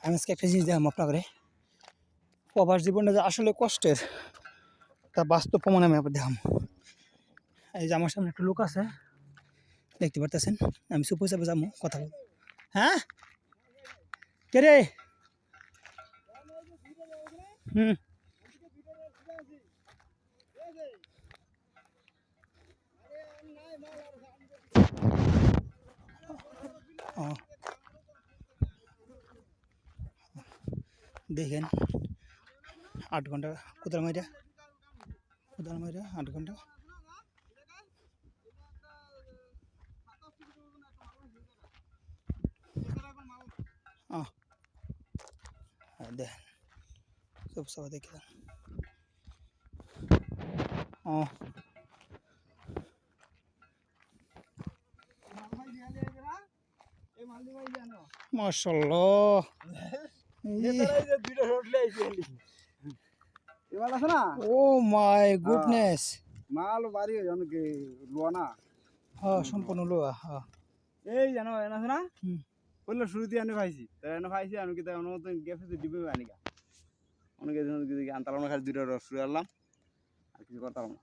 আমি আজকে একটা জিনিস দেখলাম আপনাকে, প্রবাস জীবনটা যে আসলে কষ্টের তা বাস্তব প্রমাণ আমি আপনার দেখাম। এই যে আমার সামনে একটা লোক আছে, দেখতে পারতেছেন। আমি সুপে চাপে যাবো, কথা বলবো। হ্যাঁ কে রে? হুম ও দেখেন 8 ঘন্টা কোদাল মাইরা 8 ঘন্টা। দেখেন সব সব দেখেন। ও মাশাআল্লাহ, ও মাই গুডনেস। মাল বাড়ি অনেকে লোয়া না। হ্যাঁ সম্পূর্ণ লোয়া। হ্যাঁ এই জানো এনা আছে না, বললো শুরুতে আনে ভাইছি, তাই এনে ভাইছি আমি কি তাই অন্য মতো গেছে ডিবে আনিকা অনেকে আনতালাম না, খালি দুটো রস শুয়ে আনলাম আর কিছু করতাম না।